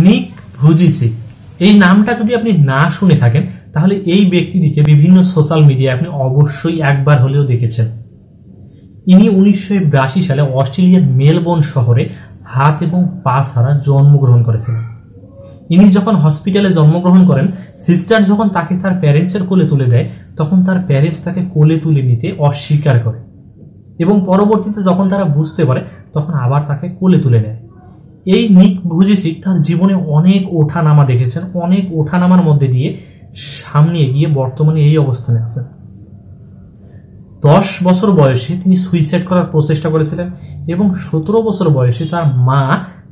নিক ভুজিসিক, এই নামটা যদি আপনি না শুনে থাকেন তাহলে এই ব্যক্তিটিকে বিভিন্ন সোশ্যাল মিডিয়ায় আপনি অবশ্যই একবার হলেও দেখেছেন। ইনি 1982 সালে অস্ট্রেলিয়ার মেলবোর্ন শহরে হাত এবং পা ছাড়া জন্মগ্রহণ করেছিলেন। ইনি যখন হসপিটালে জন্মগ্রহণ করেন, সিস্টার যখন তাকে তার প্যারেন্টসের কোলে তুলে দেয় তখন তার প্যারেন্টস তাকে কোলে তুলে নিতে অস্বীকার করে এবং পরবর্তীতে যখন তারা বুঝতে পারে তখন আবার তাকে কোলে তুলে নেয়। এই নিক ভুজিসিক তার জীবনে অনেক ওঠানামা দেখেছেন, অনেক ওঠানামার মধ্যে দিয়ে সামনে এগিয়ে বর্তমানে এই অবস্থানে আছেন। 10 বছর বয়সে তিনি সুইসাইড করার প্রচেষ্টা করেছিলেন এবং 17 বছর বয়সে তার মা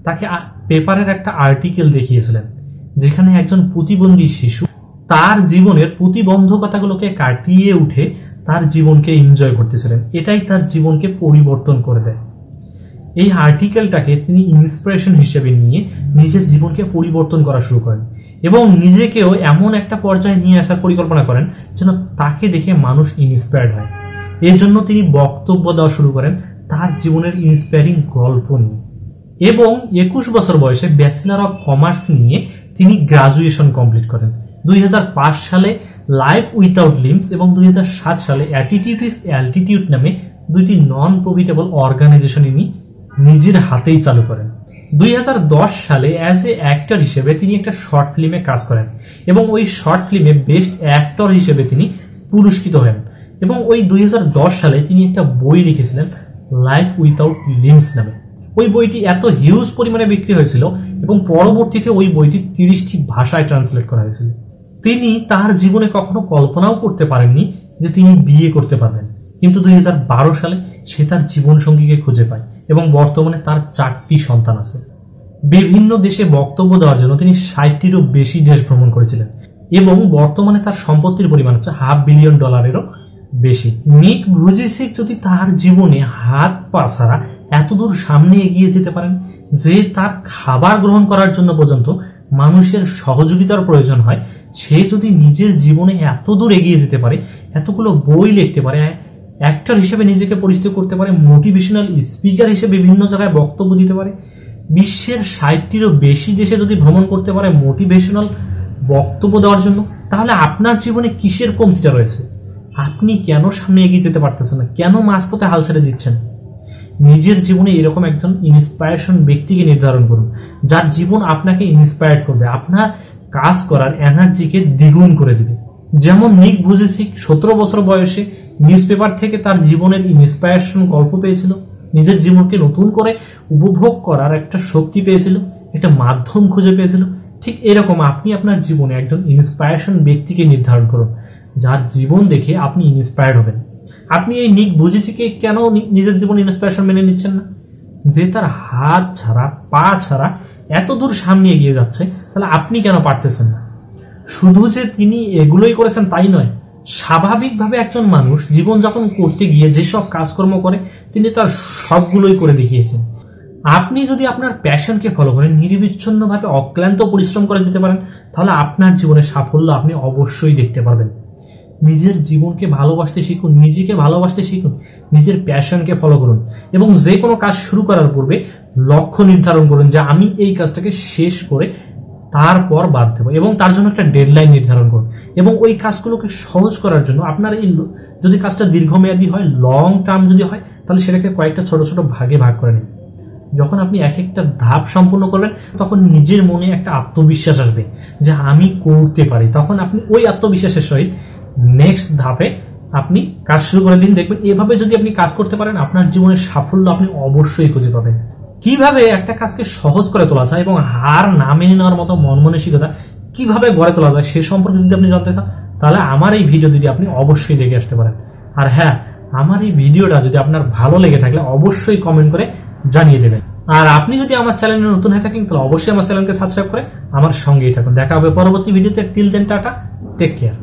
তাকে পেপারের একটা আর্টিকেল দেখিয়েছিলেন যেখানে একজন প্রতিবন্ধী শিশু তার জীবনের প্রতিবন্ধকতাগুলোকে কাটিয়ে উঠে তার জীবনকে এনজয় করতেছিলেন। এটাই তার জীবনকে পরিবর্তন করে দেয়। এই আর্টিকেলটাকে তিনি ইন্সপিরেশন হিসেবে নিয়ে নিজের জীবনকে পরিবর্তন করা শুরু করেন এবং নিজেকেও এমন একটা পর্যায়ে নিয়ে আসার পরিকল্পনা করেন যেন তাকে দেখে মানুষ ইন্সপায়ার্ড হয়। এর জন্য তিনি বক্তব্য দেওয়া শুরু করেন তার জীবনের ইন্সপায়ারিং গল্প নিয়ে এবং 21 বছর বয়সে ব্যাচেলর অফ কমার্স নিয়ে তিনি গ্রাজুয়েশন কমপ্লিট করেন। 2005 সালে লাইফ উইথাউট লিম্বস এবং 2007 সালে অ্যাটিটিউড ইজ অ্যালটিটিউড নামে দুইটি নন প্রফিটেবল অর্গানাইজেশন ইনি নিজের হাতেই চালু করেন। 2010 সালে অ্যাজ এ অ্যাক্টর হিসেবে তিনি একটা শর্ট ফিল্মে কাজ করেন এবং ওই শর্ট ফিল্মে বেস্ট অ্যাক্টর হিসেবে তিনি পুরস্কৃত হন এবং ওই 2010 সালে তিনি একটা বই লিখেছিলেন লাইফ উইথাউট লিম্বস নামে। ওই বইটি এত হিউজ পরিমাণে বিক্রি হয়েছিল এবং পরবর্তীতে ওই বইটি 30টি ভাষায় ট্রান্সলেট করা হয়েছিল। তিনি তার জীবনে কখনো কল্পনাও করতে পারেননি যে তিনি বিয়ে করতে পারবেন, কিন্তু 2012 সালে সে তার জীবন সঙ্গীকে খুঁজে পায় এবং বর্তমানে তার 4টি সন্তান আছে। বিভিন্ন দেশে বক্তব্য দেওয়ার জন্য তিনি 60টিরও বেশি দেশ ভ্রমণ করেছিলেন এবং বর্তমানে তার সম্পত্তির পরিমাণ হচ্ছে $500 বিলিয়ন বেশি। নিক ভুজিসিক যদি তার জীবনে হাত পা ছাড়া এত দূর সামনে এগিয়ে যেতে পারেন যে তার খাবার গ্রহণ করার জন্য পর্যন্ত মানুষের সহযোগিতার প্রয়োজন হয়, সে যদি নিজের জীবনে এত দূর এগিয়ে যেতে পারে, এতগুলো বই লিখতে পারে, অ্যাক্টর হিসেবে নিজেকে পরিচিত করতে পারে, মোটিভেশনাল স্পিকার হিসেবে বিভিন্ন জায়গায় বক্তব্য দিতে পারে, বিশ্বের 60টিরও বেশি দেশে যদি ভ্রমণ করতে পারে মোটিভেশনাল বক্তব্য দেওয়ার জন্য, তাহলে আপনার জীবনে কিসের কমতিটা রয়েছে? আপনি কেন সামনে এগিয়ে যেতে পারতেছেন না? কেন মাঝপথে হাল ছেড়ে দিচ্ছেন? নিজের জীবনে এরকম একজন ইন্সপায়ারেশন ব্যক্তিকে নির্ধারণ করুন যার জীবন আপনাকে ইন্সপায়ার করবে, আপনার কাজ করার এনার্জিকে দ্বিগুণ করে দিবে। যেমন নিক ভুজিসিক 17 বছর বয়সে নিউজপেপার থেকে তার জীবনের ইন্সপায়ারেশন গল্প পেয়েছিল, নিজের জীবনকে নতুন করে উপভোগ করার একটা শক্তি পেয়েছিল, একটা মাধ্যম খুঁজে পেয়েছিল। ঠিক এরকম আপনি আপনার জীবনে একজন ইন্সপায়ারেশন ব্যক্তিকে নির্ধারণ করুন যার জীবন দেখে আপনি ইন্সপায়ার্ড হবেন। আপনি এই নিক ভুজিসিককে কেন নিজের জীবন ইন্সপিরেশন মেনে নিচ্ছেন না? যে তার হাত ছাড়া পা ছাড়া এত দূর সামনে এগিয়ে যাচ্ছে, তাহলে আপনি কেন পারতেছেন না? শুধু যে তিনি এগুলোই করেছেন তাই নয়, স্বাভাবিকভাবে একজন মানুষ জীবনযাপন করতে গিয়ে যেসব কাজকর্ম করে তিনি তার সবগুলোই করে দেখিয়েছেন। আপনি যদি আপনার প্যাশনকে ফলো করেন, নিরবিচ্ছিন্নভাবে অক্লান্ত পরিশ্রম করে যেতে পারেন, তাহলে আপনার জীবনে সাফল্য আপনি অবশ্যই দেখতে পারবেন। নিজের জীবনকে ভালোবাসতে শিখুন, নিজেকে ভালোবাসতে শিখুন, নিজের প্যাশনকে ফলো করুন এবং যে কোনো কাজ শুরু করার পূর্বে লক্ষ্য নির্ধারণ করুন যে আমি এই কাজটাকে শেষ করে তারপর বাদ দেবো এবং তার জন্য একটা ডেডলাইন নির্ধারণ করুন এবং ওই কাজগুলোকে সহজ করার জন্য আপনার এই যদি কাজটা দীর্ঘমেয়াদী হয়, লং টার্ম যদি হয়, তাহলে সেটাকে কয়েকটা ছোট ছোট ভাগে ভাগ করে নিন। যখন আপনি এক একটা ধাপ সম্পূর্ণ করবেন তখন নিজের মনে একটা আত্মবিশ্বাস আসবে যে আমি করতে পারি। তখন আপনি ওই আত্মবিশ্বাসের সহিত নেক্সট ধাপে আপনি কাজ শুরু করে দিন। দেখবেন এভাবে যদি আপনি কাজ করতে পারেন, আপনার জীবনের সাফল্য আপনি অবশ্যই খুঁজে পাবেন। কিভাবে একটা কাজকে সহজ করে তোলা যায় এবং হার না মেনে নেওয়ার মতো মন মানসিকতা কিভাবে গড়ে তোলা যায় সে সম্পর্কে যদি আপনি জানতে চান, তাহলে আমার এই ভিডিও যদি আপনি অবশ্যই দেখে আসতে পারেন। আর হ্যাঁ, আমার এই ভিডিওটা যদি আপনার ভালো লেগে থাকলে অবশ্যই কমেন্ট করে জানিয়ে দেবেন। আর আপনি যদি আমার চ্যানেলে নতুন হয়ে থাকেন তাহলে অবশ্যই আমার চ্যানেলকে সাবস্ক্রাইব করে আমার সঙ্গেই থাকুন। দেখা হবে পরবর্তী ভিডিওতে। Till then, tata, take care.